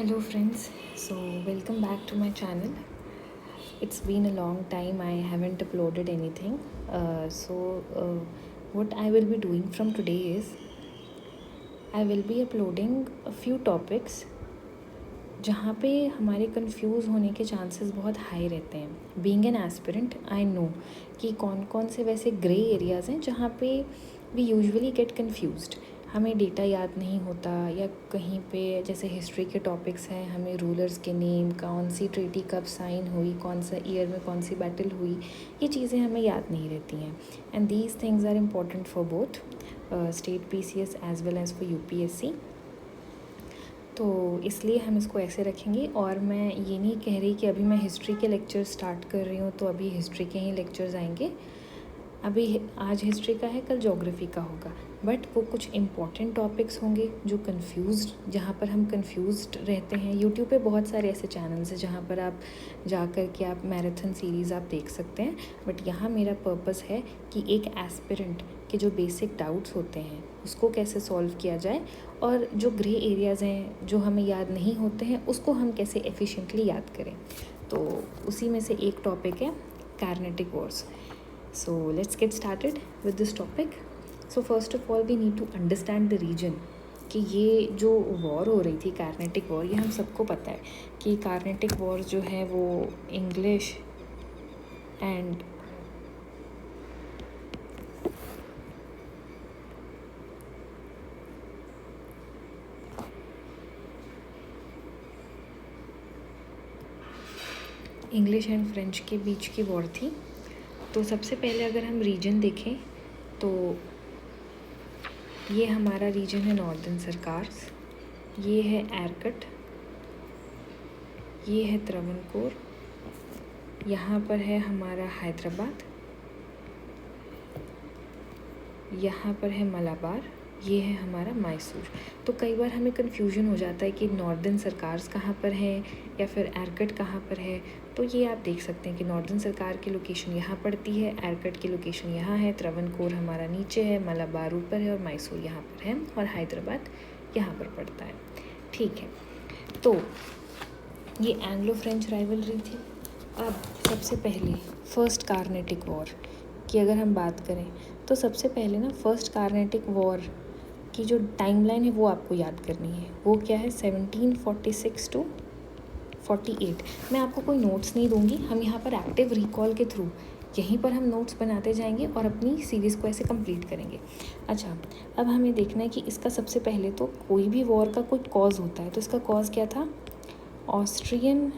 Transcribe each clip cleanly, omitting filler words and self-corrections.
Hello friends, so welcome back to my channel. It's been a long time I haven't uploaded anything. What I will be doing from today is I will be uploading a few topics जहाँ पे हमारे confuse होने के chances बहुत high रहते हैं. Being an aspirant I know कि कौन कौन से वैसे ग्रे एरियाज़ हैं जहाँ पे वी यूजुअली गेट कंफ्यूज्ड. हमें डेटा याद नहीं होता या कहीं पे जैसे हिस्ट्री के टॉपिक्स हैं, हमें रूलर्स के नेम, कौन सी ट्रीटी कब साइन हुई, कौन सा ईयर में कौन सी बैटल हुई, ये चीज़ें हमें याद नहीं रहती हैं. And these things are important for both state PCS as well as for UPSC. तो इसलिए हम इसको ऐसे रखेंगे. और मैं ये नहीं कह रही कि अभी मैं हिस्ट्री के लेक्चर स्टार्ट कर रही हूँ तो अभी हिस्ट्री के ही लेक्चर्स आएंगे. अभी आज हिस्ट्री का है, कल ज्योग्राफी का होगा, बट वो कुछ इम्पॉर्टेंट टॉपिक्स होंगे जो जहाँ पर हम कंफ्यूज्ड रहते हैं. यूट्यूब पे बहुत सारे ऐसे चैनल्स हैं जहाँ पर आप जा कर के आप मैराथन सीरीज़ आप देख सकते हैं. बट यहाँ मेरा पर्पस है कि एक एस्पिरेंट के जो बेसिक डाउट्स होते हैं उसको कैसे सॉल्व किया जाए, और जो ग्रे एरियाज़ हैं जो हमें याद नहीं होते हैं उसको हम कैसे एफिशिएंटली याद करें. तो उसी में से एक टॉपिक है Carnatic Wars. So let's get started with this topic. So first of all we need to understand the region. कि ये जो वॉर हो रही थी कार्नेटिक वॉर, ये हम सबको पता है कि कार्नेटिक वॉर जो है वो इंग्लिश एंड फ्रेंच के बीच की वॉर थी. तो सबसे पहले अगर हम रीजन देखें तो ये हमारा रीजन है नॉर्दर्न सरकार्स, ये है एरकट, ये है त्रावणकोर, यहाँ पर है हमारा हैदराबाद, यहाँ पर है मलाबार, ये है हमारा मैसूर. तो कई बार हमें कन्फ्यूजन हो जाता है कि नॉर्दर्न सरकार्स कहाँ पर है या फिर एरकट कहाँ पर है. तो ये आप देख सकते हैं कि नॉर्दर्न सरकार की लोकेशन यहाँ पड़ती है, एरकट की लोकेशन यहाँ है, त्रावणकोर हमारा नीचे है, मलाबार ऊपर है और मैसूर यहाँ पर है, और हैदराबाद यहाँ पर पड़ता है. ठीक है, तो ये एंग्लो फ्रेंच राइवलरी थी. अब सबसे पहले फर्स्ट कार्नेटिक वॉर की अगर हम बात करें तो सबसे पहले ना फर्स्ट कार्नेटिक वॉर की जो टाइमलाइन है वो आपको याद करनी है. वो क्या है, 1746 to 48. मैं आपको कोई नोट्स नहीं दूंगी, हम यहाँ पर एक्टिव रिकॉल के थ्रू यहीं पर हम नोट्स बनाते जाएंगे और अपनी सीरीज़ को ऐसे कंप्लीट करेंगे. अच्छा, अब हमें देखना है कि इसका सबसे पहले तो कोई भी वॉर का कोई कॉज होता है, तो इसका कॉज क्या था, ऑस्ट्रियन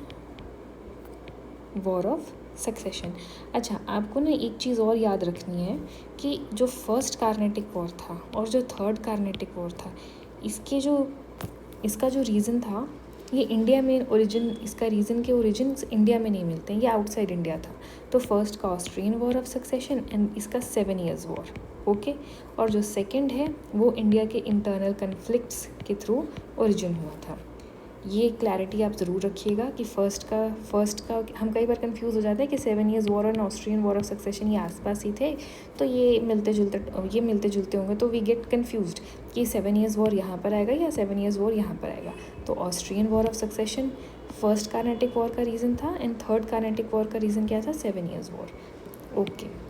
वॉर ऑफ सक्सेशन. अच्छा, आपको ना एक चीज़ और याद रखनी है कि जो फर्स्ट कार्नेटिक वॉर था और जो थर्ड कार्नेटिक वॉर था, इसका जो रीज़न था ये इंडिया में इसका रीज़न के ओरिजिन इंडिया में नहीं मिलते हैं, ये आउटसाइड इंडिया था. तो फर्स्ट का Austrian war of succession and इसका 7 years वॉर. ओके, और जो सेकंड है वो इंडिया के इंटरनल कन्फ्लिक्ट्स के थ्रू ओरिजिन हुआ था. ये क्लैरिटी आप ज़रूर रखिएगा कि फर्स्ट का हम कई बार कंफ्यूज हो जाते हैं कि 7 years वॉर और ऑस्ट्रियन वॉर ऑफ सक्सेशन ये आसपास ही थे, तो ये मिलते जुलते होंगे, तो वी गेट कन्फ्यूज्ड कि 7 years वॉर यहाँ पर आएगा या 7 years वॉर यहाँ पर आएगा. तो Austrian war of succession first Carnatic war का रीज़न था एंड थर्ड कार्नेटिक वॉर का रीज़न क्या था, 7 years वॉर. ओके,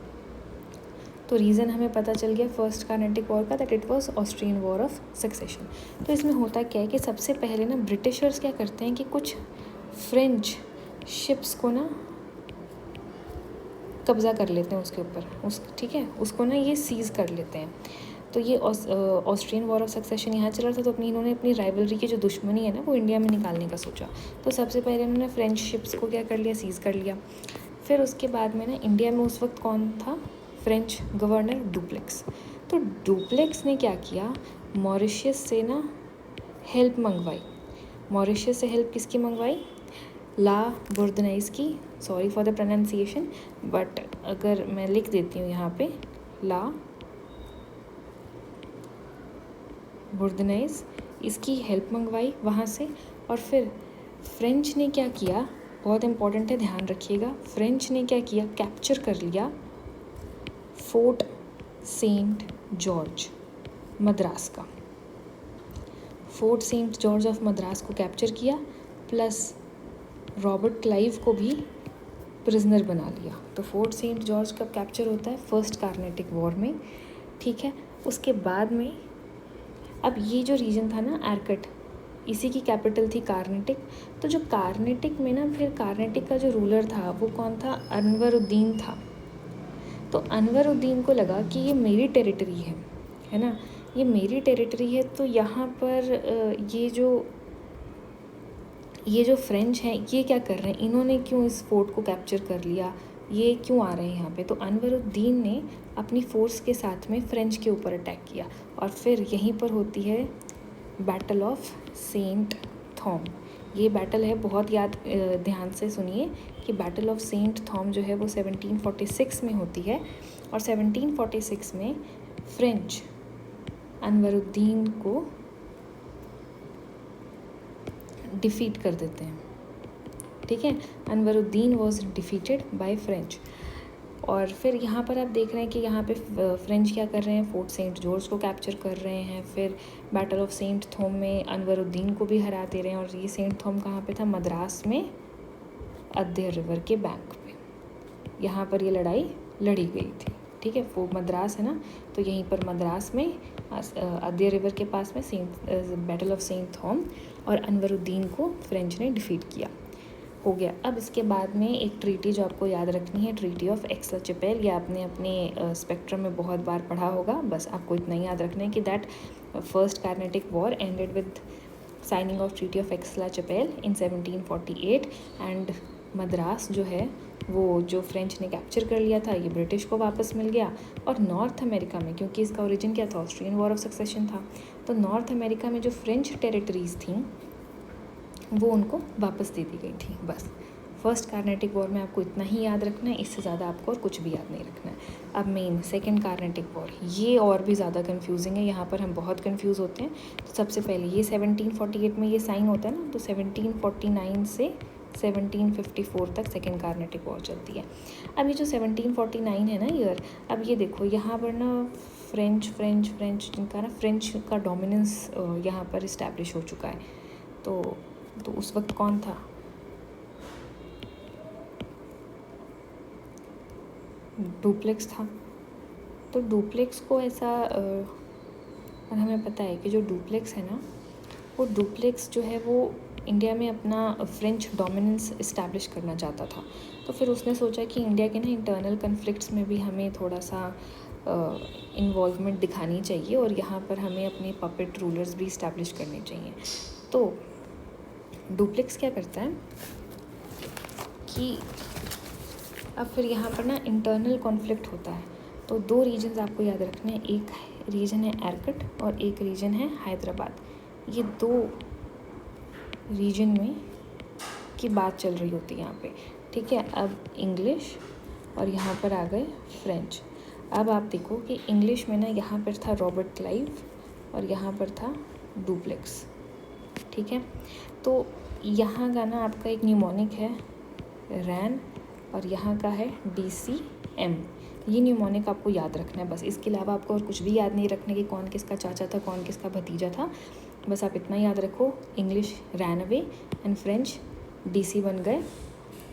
तो रीज़न हमें पता चल गया फर्स्ट कार्नेटिक वॉर का, that it was Austrian war of succession. तो इसमें होता क्या है कि सबसे पहले ना ब्रिटिशर्स क्या करते हैं कि कुछ फ्रेंच शिप्स को ना कब्ज़ा कर लेते हैं उसके ऊपर, ठीक है, उसको ना ये सीज़ कर लेते हैं. तो ये ऑस्ट्रियन वॉर ऑफ सक्सेशन यहाँ चल रहा था, तो इन्होंने अपनी राइवलरी की जो दुश्मनी है ना वो इंडिया में निकालने का सोचा. तो सबसे पहले इन्होंने फ्रेंच शिप्स को क्या कर लिया, सीज़ कर लिया. फिर उसके बाद में ना इंडिया में उस वक्त कौन था, फ्रेंच गवर्नर डुप्लेक्स. तो डुप्लेक्स ने क्या किया, मॉरिशस से ना हेल्प मंगवाई. मॉरिशस से हेल्प किसकी मंगवाई, ला बोर्दनाइज की. Sorry for the pronunciation, but अगर मैं लिख देती हूँ यहाँ पे, ला बोर्दनाइज, इसकी हेल्प मंगवाई वहाँ से. और फिर फ्रेंच ने क्या किया, बहुत इंपॉर्टेंट है, ध्यान रखिएगा, फ्रेंच ने क्या किया, कैप्चर कर लिया फोर्ट सेंट जॉर्ज मद्रास का. Fort saint George of Madras को कैप्चर किया, प्लस रॉबर्ट क्लाइव को भी प्रिजनर बना लिया। तो फोर्ट सेंट जॉर्ज कब कैप्चर होता है? फर्स्ट कार्नेटिक वॉर में, ठीक है। उसके बाद में अब ये जो रीजन था ना आर्कट, इसी की कैपिटल थी कार्नेटिक। तो जो कार्नेटिक में ना, फिर कार्नेटिक का जो रूलर था वो कौन था? अनवरुद्दीन था। तो अनवरुद्दीन को लगा कि ये मेरी टेरिटरी है ना, ये मेरी टेरिटरी है, तो यहाँ पर ये जो फ्रेंच हैं ये क्या कर रहे हैं, इन्होंने क्यों इस फोर्ट को कैप्चर कर लिया, ये क्यों आ रहे हैं यहाँ पे? तो अनवरुद्दीन ने अपनी फोर्स के साथ में फ्रेंच के ऊपर अटैक किया, और फिर यहीं पर होती है बैटल ऑफ सेंट थॉम। ये बैटल है, बहुत ध्यान से सुनिए कि बैटल ऑफ सेंट थॉम जो है वो 1746 में होती है, और 1746 में फ्रेंच अनवरुद्दीन को डिफीट कर देते हैं, ठीक है। Anwaruddin was defeated by French. और फिर यहाँ पर आप देख रहे हैं कि यहाँ पे फ्रेंच क्या कर रहे हैं, फोर्ट सेंट जॉर्ज को कैप्चर कर रहे हैं, फिर बैटल ऑफ सेंट थॉम में अनवरुद्दीन को भी हरा दे रहे हैं। और ये सेंट थॉम कहाँ पे था? मद्रास में, अद्य रिवर के बैंक पे, यहाँ पर ये लड़ाई लड़ी गई थी, ठीक है। वो मद्रास है ना, तो यहीं पर मद्रास में अद्य रिवर के पास में बैटल ऑफ सेंट थॉम, और अनवरुद्दीन को फ्रेंच ने डिफीट किया, हो गया। अब इसके बाद में एक ट्रीटी जो आपको याद रखनी है, ट्रीटी ऑफ एक्स-ला-चैपेल। ये आपने अपने स्पेक्ट्रम में बहुत बार पढ़ा होगा, बस आपको इतना ही याद रखना है कि that first Carnatic war ended with signing of treaty of Aix-la-Chapelle in 1748, and Madras जो है वो जो फ्रेंच ने कैप्चर कर लिया था ये ब्रिटिश को वापस मिल गया। और नॉर्थ अमेरिका में, क्योंकि इसका ओरिजिन क्या था? ऑस्ट्रियन वॉर ऑफ सक्सेशन था, तो नॉर्थ अमेरिका में जो फ्रेंच टेरिटरीज थी वो उनको वापस दे दी गई थी। बस फर्स्ट कार्नेटिक वॉर में आपको इतना ही याद रखना है, इससे ज़्यादा आपको और कुछ भी याद नहीं रखना है। अब मेन सेकंड कार्नेटिक वॉर, ये और भी ज़्यादा कंफ्यूजिंग है, यहाँ पर हम बहुत कंफ्यूज होते हैं। तो सबसे पहले ये 1748 में ये साइन होता है ना, तो 1749 से 1754 तक सेकेंड कार्नेटिक वॉर चलती है। अब ये जो 1749 है ना ईयर, अब ये देखो यहाँ पर ना फ्रेंच जिनका ना फ्रेंच का डोमिनेंस यहाँ पर इस्टेब्लिश हो चुका है। तो उस वक्त कौन था? डुप्लेक्स था। तो डुप्लेक्स को ऐसा और हमें पता है कि जो डुप्लेक्स है ना, वो डुप्लेक्स जो है वो इंडिया में अपना फ्रेंच डोमिनेंस इस्टेब्लिश करना चाहता था। तो फिर उसने सोचा कि इंडिया के ना इंटरनल कन्फ्लिक्ट्स में भी हमें थोड़ा सा इन्वॉल्वमेंट दिखानी चाहिए, और यहाँ पर हमें अपने पपेट रूलर्स भी इस्टेब्लिश करने चाहिए। तो डुप्लेक्स क्या करता है कि अब फिर यहाँ पर ना इंटरनल कॉन्फ्लिक्ट होता है। तो दो रीजन्स आपको याद रखने हैं, एक रीजन है आर्कट और एक रीजन है हैदराबाद। ये दो रीजन में की बात चल रही होती है यहाँ पे, ठीक है। अब इंग्लिश और यहाँ पर आ गए फ्रेंच। अब आप देखो कि इंग्लिश में ना यहाँ पर था रॉबर्ट क्लाइव और यहाँ पर था डुप्लेक्स, ठीक है। तो यहाँ का ना आपका एक न्यूमोनिक है रैन और यहाँ का है DCM। ये न्यूमोनिक आपको याद रखना है बस, इसके अलावा आपको और कुछ भी याद नहीं रखना कि कौन किसका चाचा था, कौन किसका भतीजा था। बस आप इतना याद रखो, English ran away and French DC बन गए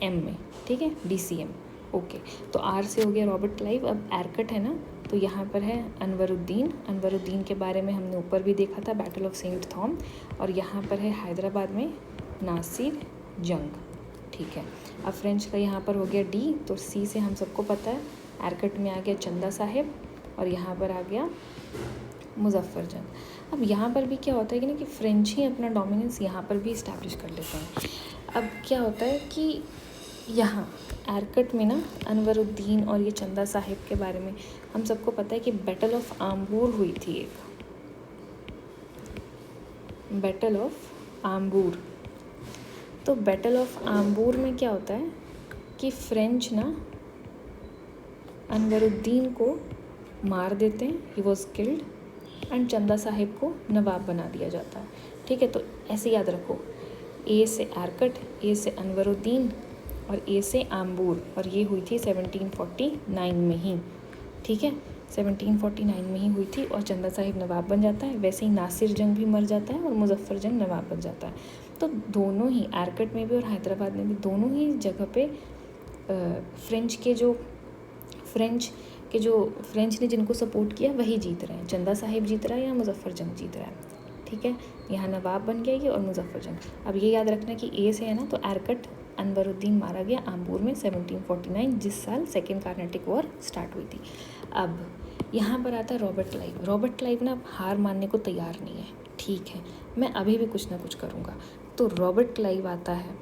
M में, ठीक है, DCM। ओके, तो R से हो गया रॉबर्ट क्लाइव। अब आर्कट है ना, तो यहाँ पर है अनवरुद्दीन के बारे में हमने ऊपर भी देखा था, बैटल ऑफ सेंट थॉम। और यहाँ पर है हैदराबाद में नासिर जंग, ठीक है। अब फ्रेंच का यहाँ पर हो गया D, तो C से हम सबको पता है आर्कट में आ गया चंदा साहिब और यहाँ पर आ गया मुजफ्फर जंग। अब यहाँ पर भी क्या होता है कि ना कि फ्रेंच ही अपना डोमिनेंस यहाँ पर भी इस्टेब्लिश कर लेते हैं। अब क्या होता है कि यहाँ आर्कट में ना अनवरुद्दीन और ये चंदा साहिब के बारे में हम सबको पता है कि बैटल ऑफ आम्बूर हुई थी, एक बैटल ऑफ आम्बूर। तो बैटल ऑफ आम्बूर में क्या होता है कि फ्रेंच ना अनवरुद्दीन को मार देते हैं, ही वॉज किल्ड, एंड चंदा साहिब को नवाब बना दिया जाता है, ठीक है। तो ऐसे याद रखो, A से आर्कट, A से अनवरुद्दीन और A से आम्बूर, और ये हुई थी 1749 में ही, ठीक है। 1749 में ही हुई थी और चंदा साहिब नवाब बन जाता है। वैसे ही नासिर जंग भी मर जाता है और मुजफ्फर जंग नवाब बन जाता है। तो दोनों ही आरकट में भी और हैदराबाद में भी दोनों ही जगह पे फ्रेंच ने जिनको सपोर्ट किया वही जीत रहे हैं। चंदा साहिब जीत रहा है या मुजफ्फर जंग जीत रहा है, ठीक है। यहाँ नवाब बन गया ये और मुजफ्फर जंग। अब ये याद रखना कि ए से है ना, तो आरकट अनवरुद्दीन मारा गया आम्बूर में 1749, जिस साल सेकेंड कार्नेटिक वॉर स्टार्ट हुई थी। अब यहाँ पर आता है रॉबर्ट क्लाइव। रॉबर्ट क्लाइव ना हार मानने को तैयार नहीं है, ठीक है, मैं अभी भी कुछ ना कुछ करूँगा। तो रॉबर्ट क्लाइव आता है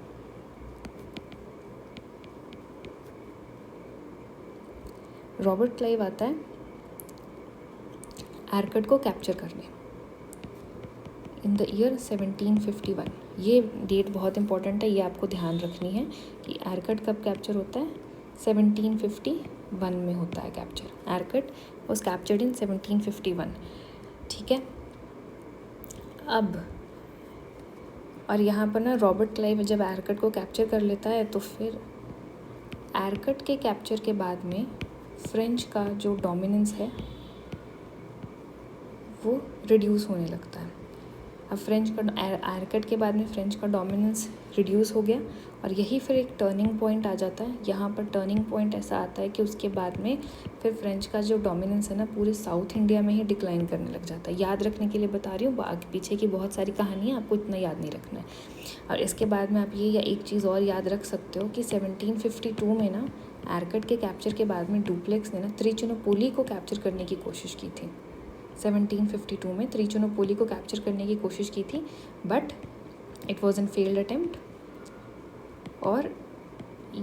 आरकट को कैप्चर करने इन द ईयर 1751। ये डेट बहुत इंपॉर्टेंट है, ये आपको ध्यान रखनी है कि आरकट कब कैप्चर होता है। 1751 में होता है capture. Arcot was captured in 1751, ठीक है। अब और यहाँ पर ना रॉबर्ट क्लाइव जब आरकट को कैप्चर कर लेता है तो फिर आरकट के कैप्चर के बाद में फ्रेंच का जो डोमिनेंस है वो रिड्यूस होने लगता है। अब आरकट के बाद में फ्रेंच का डोमिनेंस रिड्यूस हो गया और यही फिर एक टर्निंग पॉइंट आ जाता है। यहाँ पर टर्निंग पॉइंट ऐसा आता है कि उसके बाद में फिर फ्रेंच का जो डोमिनेंस है ना पूरे साउथ इंडिया में ही डिक्लाइन करने लग जाता है। याद रखने के लिए बता रही हूँ, आगे पीछे की बहुत सारी कहानी है, आपको इतना याद नहीं रखना है। और इसके बाद में आप ये या एक चीज़ और याद रख सकते हो कि 1752 में ना आरकट के कैप्चर के बाद में डुप्लेक्स ने ना त्रिचुनोपोली को कैप्चर करने की कोशिश की थी। 1752 में त्रिचुनोपोली को कैप्चर करने की कोशिश की थी, but it was an failed attempt और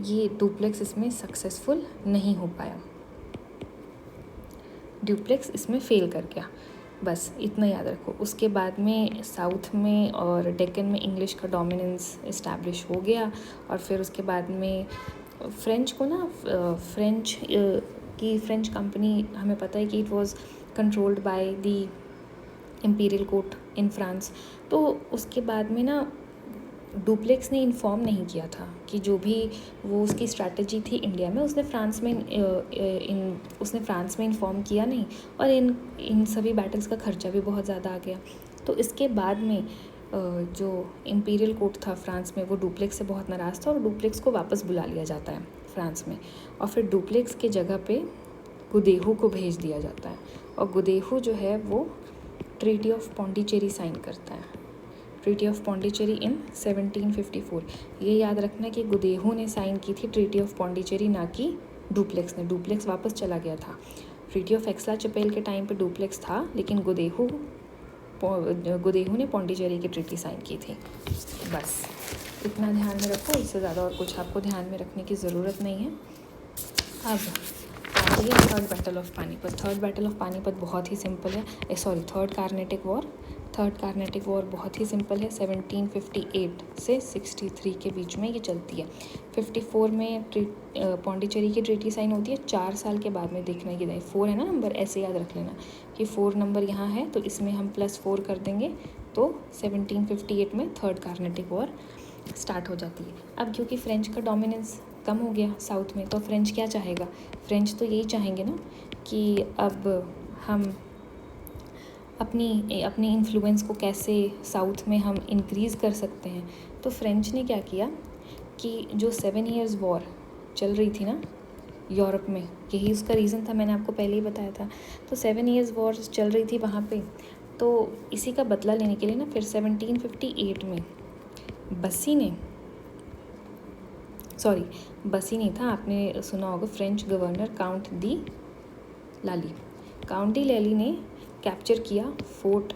ये डुप्लेक्स इसमें सक्सेसफुल नहीं हो पाया। डुप्लेक्स इसमें फेल कर गया, बस इतना याद रखो। उसके बाद में साउथ में और डेक्कन में इंग्लिश का डोमिनेंस इस्टेब्लिश हो गया और फिर उसके बाद में फ्रेंच को ना फ्रेंच कंपनी, हमें पता है कि it was controlled by the imperial court in France. तो उसके बाद में ना डुप्लेक्स ने इन्फॉर्म नहीं किया था कि जो भी वो उसकी स्ट्रैटेजी थी इंडिया में, उसने फ्रांस में इन्फॉर्म किया नहीं और इन सभी बैटल्स का खर्चा भी बहुत ज़्यादा आ गया। तो इसके बाद में जो इम्पीरियल कोर्ट था फ्रांस में वो डुप्लेक्स से बहुत नाराज़ था और डुप्लेक्स को वापस बुला लिया जाता है फ्रांस में और फिर डुप्लेक्स के जगह पे गुदेहू को भेज दिया जाता है और गुदेहू जो है वो ट्रीटी ऑफ पौंडीचेरी साइन करता है। ट्रीटी ऑफ पौंडीचेरी इन 1754। ये याद रखना कि गुदेहू ने साइन की थी ट्रीटी ऑफ पौंडीचेरी, ना कि डुप्लेक्स ने। डुप्लेक्स वापस चला गया था। ट्रीटी ऑफ एक्सला चपेल के टाइम पे डुप्लेक्स था, लेकिन गुदेहू ने पौंडीचेरी की ट्रीटी साइन की थी। बस इतना ध्यान में रखो, इससे ज़्यादा और कुछ आपको ध्यान में रखने की ज़रूरत नहीं है। अब आती है third battle of Panipat. Third battle of Panipat बहुत ही सिंपल है, थर्ड कार्नेटिक वॉर बहुत ही सिंपल है। 1758 से 63 के बीच में ये चलती है। 54 में पौंडीचेरी की ट्रीटी साइन होती है। 4 साल के बाद में देखना है कि 4 है ना नंबर, ऐसे याद रख लेना कि 4 नंबर यहाँ है तो इसमें हम +4 कर देंगे तो 1758 में थर्ड कार्नेटिक वॉर स्टार्ट हो जाती है। अब क्योंकि फ्रेंच का डोमिनेंस कम हो गया साउथ में, तो फ्रेंच क्या चाहेगा? फ्रेंच तो यही चाहेंगे ना कि अब हम अपनी इन्फ्लुएंस को कैसे साउथ में हम इंक्रीज़ कर सकते हैं। तो फ्रेंच ने क्या किया कि जो 7 ईयर्स वॉर चल रही थी ना यूरोप में, यही उसका रीज़न था, मैंने आपको पहले ही बताया था। तो 7 ईयर्स वॉर चल रही थी वहाँ पे, तो इसी का बदला लेने के लिए ना फिर 1758 में बसी नहीं था, आपने सुना होगा, फ्रेंच गवर्नर काउंट डी लैली ने कैप्चर किया फोर्ट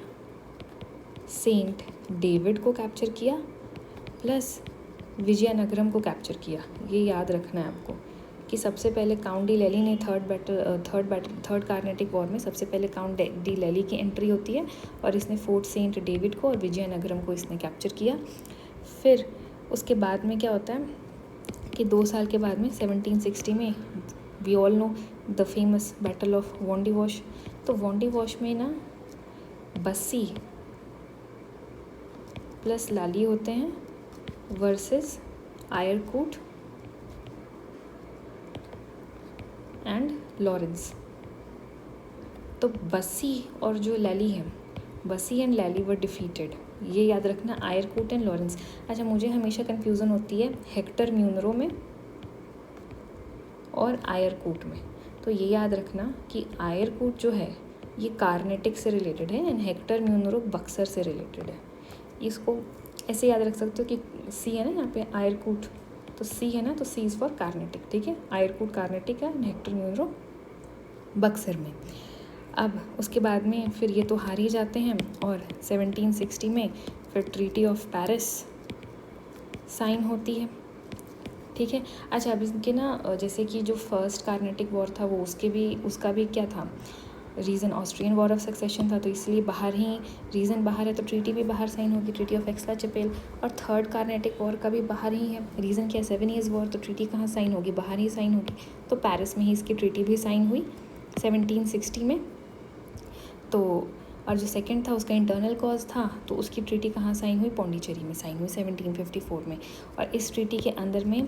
सेंट डेविड को कैप्चर किया, प्लस विजयनगरम को कैप्चर किया। ये याद रखना है आपको कि सबसे पहले काउंट डी लैली ने थर्ड कार्नेटिक वॉर में सबसे पहले काउंट डी लैली की एंट्री होती है और इसने फोर्ट सेंट डेविड को और विजयनगरम को इसने कैप्चर किया। फिर उसके बाद में क्या होता है कि 2 साल के बाद में 1760 में we all know the famous battle of Wandiwash. तो वोंडीवॉश में ना बस्सी प्लस लाली होते हैं वर्सेस आयरकूट एंड लॉरेंस। तो बसी और जो लैली है, बसी एंड लैली वर डिफीटेड, ये याद रखना, आयरकूट एंड लॉरेंस। अच्छा, मुझे हमेशा कन्फ्यूज़न होती है हेक्टर म्यूनरो में और आयरकूट में, तो ये याद रखना कि आयरकूट जो है ये कार्नेटिक से रिलेटेड है एंड हेक्टर म्यूनरो बक्सर से रिलेटेड है। इसको ऐसे याद रख सकते हो कि सी है ना यहाँ पे आयरकूट, तो सी है ना, तो सी इज़ फॉर कार्नेटिक, ठीक है। आयरकूट कार्नेटिक है एंड हेक्टर म्यूनरो बक्सर में। अब उसके बाद में फिर ये तो हार ही जाते हैं और 1760 में फिर ट्रीटी ऑफ पेरिस साइन होती है, ठीक है। अच्छा, अब इनके ना जैसे कि जो फर्स्ट कार्नेटिक वॉर था वो उसका भी क्या था, reason Austrian war of succession था, तो इसलिए बाहर ही रीज़न बाहर है तो ट्रीटी भी बाहर साइन होगी, ट्रीटी ऑफ एक्सला-चपेल। और थर्ड कार्नेटिक वॉर का भी बाहर ही है, रीज़न क्या है 7 ईयर्स वॉर, तो ट्रीटी कहाँ साइन होगी, बाहर ही साइन होगी, तो पेरिस में ही इसकी ट्रीटी भी साइन हुई 1760 में। तो और जो सेकंड था उसका इंटरनल कॉज था, तो उसकी ट्रीटी कहाँ साइन हुई, पौंडीचेरी में साइन हुई 1754 में। और इस ट्रीटी के अंदर में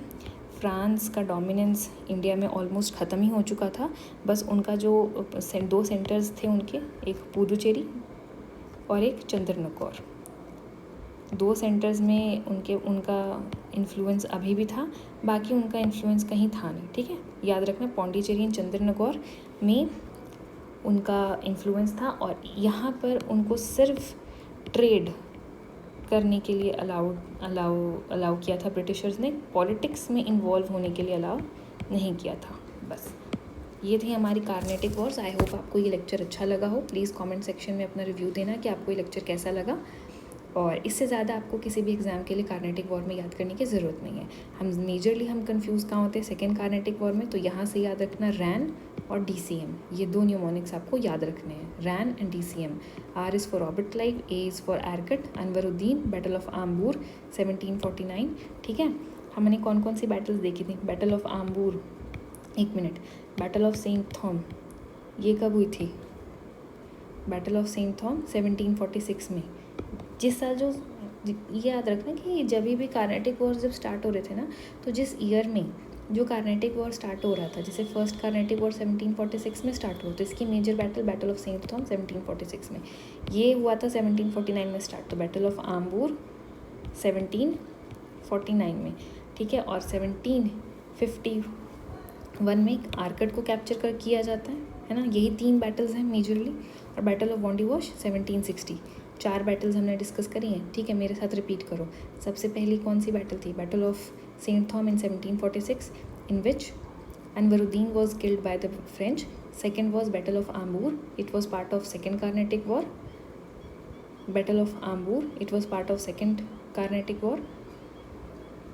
फ्रांस का डोमिनेंस इंडिया में ऑलमोस्ट ख़त्म ही हो चुका था, बस उनका जो 2 सेंटर्स थे उनके, एक पुदुचेरी और एक चंद्रनगौर, 2 सेंटर्स में उनका इन्फ्लुएंस अभी भी था, बाकी उनका इन्फ्लुएंस कहीं था नहीं, ठीक है। याद रखना पौंडीचेरी एंड चंद्रनगौर में उनका इन्फ्लुएंस था और यहाँ पर उनको सिर्फ ट्रेड करने के लिए अलाउ किया था ब्रिटिशर्स ने, पॉलिटिक्स में इन्वॉल्व होने के लिए अलाउ नहीं किया था। बस ये थी हमारी कार्नेटिक वॉर्स। आई होप आपको ये लेक्चर अच्छा लगा हो। प्लीज़ कमेंट सेक्शन में अपना रिव्यू देना कि आपको ये लेक्चर कैसा लगा, और इससे ज़्यादा आपको किसी भी एग्ज़ाम के लिए कार्नेटिक वॉर में याद करने की ज़रूरत नहीं है। हम कंफ्यूज कहाँ होते हैं सेकेंड कार्नेटिक वॉर में, तो यहाँ से याद रखना रैन और DCM, ये 2 न्यूमोनिक्स आपको याद रखने हैं, ran and DCM। R is for Robert Clive, A is for Arcot, Anwaruddin, battle of Ambur 1749, ठीक है। हमने कौन कौन सी बैटल्स देखी थी, बैटल ऑफ आम्बूर, एक मिनट, बैटल ऑफ सेंट थॉम ये कब हुई थी, बैटल ऑफ सेंट थॉम 1746 में। जिस साल जो ये याद रखना कि जब भी कार्नेटिक वॉर जब स्टार्ट हो रहे थे ना, तो जिस ईयर में जो कार्नेटिक वॉर स्टार्ट हो रहा था, जैसे फर्स्ट कार्नेटिक वॉर 1746 में स्टार्ट हुआ, तो इसकी मेजर बैटल ऑफ सेंट थॉम 1746 में, ये हुआ था 1749 में स्टार्ट, तो बैटल ऑफ आम्बूर 1749 में, ठीक है। और 1751 में आर्कट को कैप्चर कर किया जाता है ना। यही 3 बैटल्स हैं मेजरली, और बैटल ऑफ वॉन्डीवॉश 1760। 4 बैटल्स हमने डिस्कस करी हैं, ठीक है। मेरे साथ रिपीट करो। सबसे पहली कौन सी बैटल थी, battle of Saint Thome in 1746, in which Anwaruddin was killed by the French. Second was Battle of Ambour. It was part of Second Carnatic War. Battle of Ambour. It was part of Second Carnatic War.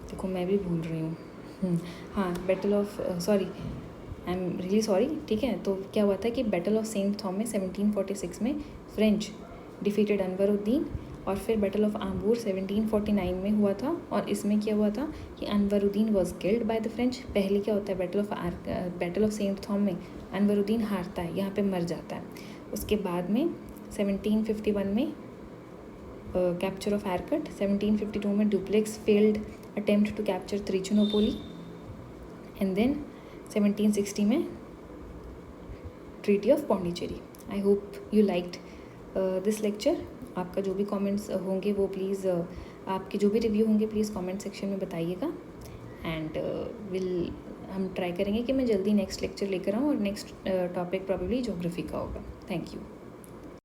देखो मैं भी भूल रही हूँ। हाँ, battle of sorry, I am really sorry, ठीक है। तो क्या हुआ था कि बैटल ऑफ सेंट थॉम में 1746 में फ्रेंच डिफीटेड अनवरुद्दीन, और फिर बैटल ऑफ आम्बूर 1749 में हुआ था, और इसमें क्या हुआ था कि Anwaruddin was killed by the French. पहले क्या होता है बैटल ऑफ सेंट थॉम में अनवरुद्दीन हारता है, यहाँ पे मर जाता है। उसके बाद में 1751 में कैप्चर ऑफ एरकट, 1752 में Dupleix failed attempt to capture Trichinopoly, and then 1760 में treaty of Pondicherry. I hope you liked this lecture. आपका जो भी कमेंट्स होंगे वो प्लीज़ आपके जो भी रिव्यू होंगे प्लीज़ कमेंट सेक्शन में बताइएगा, एंड हम ट्राई करेंगे कि मैं जल्दी नेक्स्ट लेक्चर लेकर आऊँ, और नेक्स्ट टॉपिक प्रॉबेबली ज्योग्राफी का होगा। Thank you.